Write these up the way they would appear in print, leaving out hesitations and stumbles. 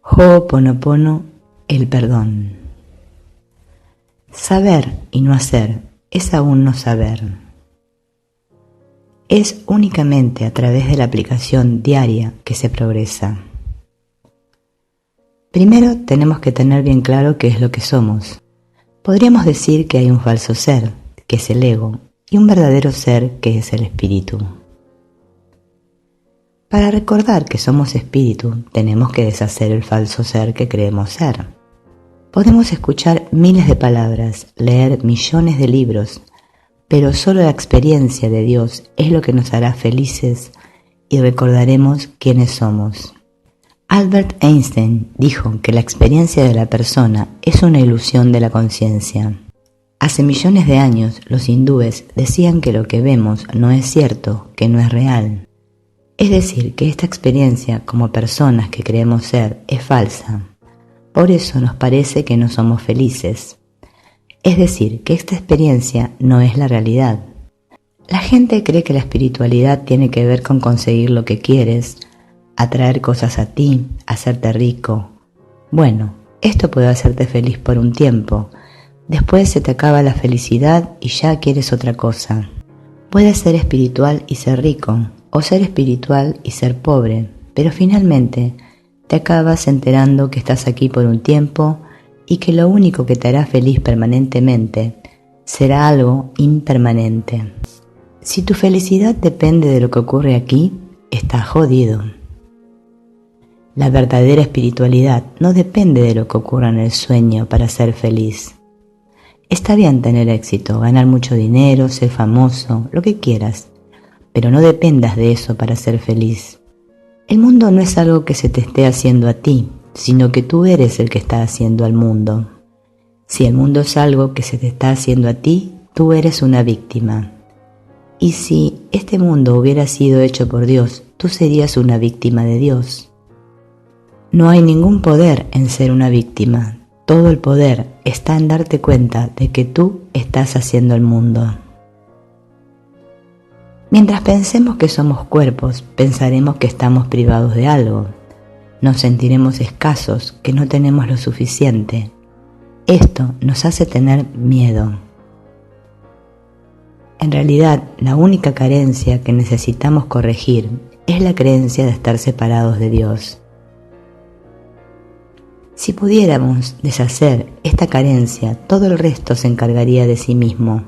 Ho'oponopono, el perdón. Saber y no hacer es aún no saber. Es únicamente a través de la aplicación diaria que se progresa. Primero tenemos que tener bien claro qué es lo que somos. Podríamos decir que hay un falso ser, que es el ego, y un verdadero ser, que es el espíritu. Para recordar que somos espíritu, tenemos que deshacer el falso ser que creemos ser. Podemos escuchar miles de palabras, leer millones de libros, pero solo la experiencia de Dios es lo que nos hará felices y recordaremos quiénes somos. Albert Einstein dijo que la experiencia de la persona es una ilusión de la conciencia. Hace millones de años los hindúes decían que lo que vemos no es cierto, que no es real. Es decir, que esta experiencia como personas que creemos ser es falsa. Por eso nos parece que no somos felices. Es decir, que esta experiencia no es la realidad. La gente cree que la espiritualidad tiene que ver con conseguir lo que quieres, atraer cosas a ti, hacerte rico. Bueno, esto puede hacerte feliz por un tiempo. Después se te acaba la felicidad y ya quieres otra cosa. Puedes ser espiritual y ser rico, o ser espiritual y ser pobre, pero finalmente te acabas enterando que estás aquí por un tiempo y que lo único que te hará feliz permanentemente será algo impermanente. Si tu felicidad depende de lo que ocurre aquí, estás jodido. La verdadera espiritualidad no depende de lo que ocurra en el sueño para ser feliz. Está bien tener éxito, ganar mucho dinero, ser famoso, lo que quieras, pero no dependas de eso para ser feliz. El mundo no es algo que se te esté haciendo a ti, sino que tú eres el que está haciendo al mundo. Si el mundo es algo que se te está haciendo a ti, tú eres una víctima. Y si este mundo hubiera sido hecho por Dios, tú serías una víctima de Dios. No hay ningún poder en ser una víctima. Todo el poder está en darte cuenta de que tú estás haciendo el mundo. Mientras pensemos que somos cuerpos, pensaremos que estamos privados de algo. Nos sentiremos escasos, que no tenemos lo suficiente. Esto nos hace tener miedo. En realidad, la única carencia que necesitamos corregir es la creencia de estar separados de Dios. Si pudiéramos deshacer esta carencia, todo el resto se encargaría de sí mismo.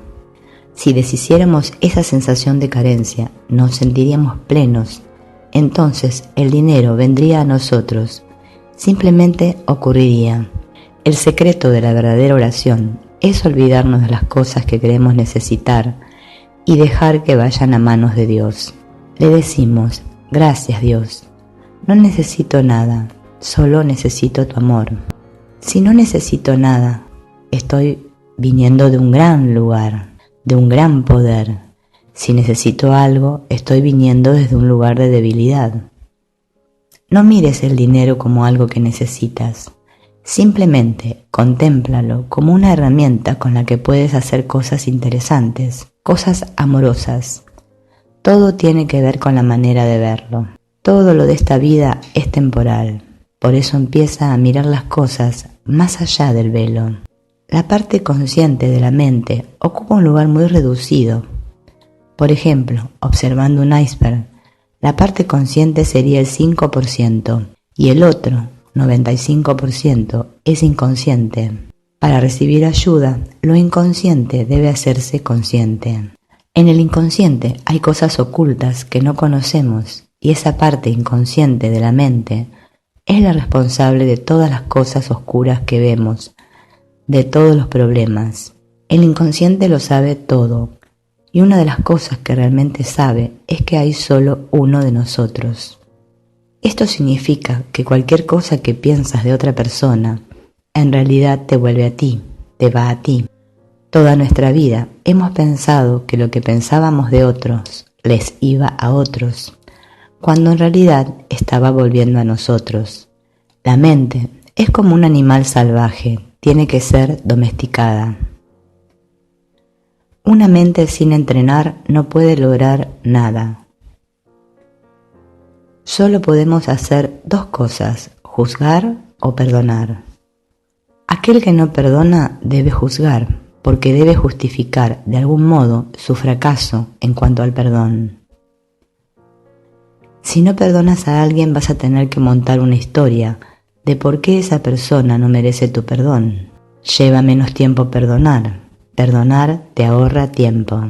Si deshiciéramos esa sensación de carencia, nos sentiríamos plenos. Entonces el dinero vendría a nosotros, simplemente ocurriría. El secreto de la verdadera oración es olvidarnos de las cosas que creemos necesitar y dejar que vayan a manos de Dios. Le decimos, gracias Dios, no necesito nada, solo necesito tu amor. Si no necesito nada, estoy viniendo de un gran lugar, de un gran poder. Si necesito algo, estoy viniendo desde un lugar de debilidad. No mires el dinero como algo que necesitas. Simplemente contémplalo como una herramienta con la que puedes hacer cosas interesantes, cosas amorosas. Todo tiene que ver con la manera de verlo. Todo lo de esta vida es temporal. Por eso empieza a mirar las cosas más allá del velo. La parte consciente de la mente ocupa un lugar muy reducido. Por ejemplo, observando un iceberg, la parte consciente sería el 5% y el otro, 95%, es inconsciente. Para recibir ayuda, lo inconsciente debe hacerse consciente. En el inconsciente hay cosas ocultas que no conocemos y esa parte inconsciente de la mente es la responsable de todas las cosas oscuras que vemos, de todos los problemas. El inconsciente lo sabe todo, y una de las cosas que realmente sabe es que hay solo uno de nosotros. Esto significa que cualquier cosa que piensas de otra persona, en realidad te vuelve a ti, te va a ti. Toda nuestra vida hemos pensado que lo que pensábamos de otros les iba a otros, cuando en realidad estaba volviendo a nosotros. La mente es como un animal salvaje, tiene que ser domesticada. Una mente sin entrenar no puede lograr nada. Solo podemos hacer dos cosas, juzgar o perdonar. Aquel que no perdona debe juzgar, porque debe justificar de algún modo su fracaso en cuanto al perdón. Si no perdonas a alguien, vas a tener que montar una historia de por qué esa persona no merece tu perdón. Lleva menos tiempo perdonar. Perdonar te ahorra tiempo.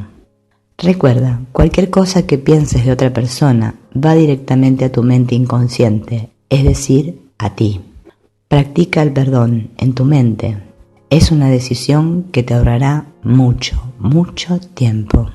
Recuerda, cualquier cosa que pienses de otra persona va directamente a tu mente inconsciente, es decir, a ti. Practica el perdón en tu mente. Es una decisión que te ahorrará mucho, mucho tiempo.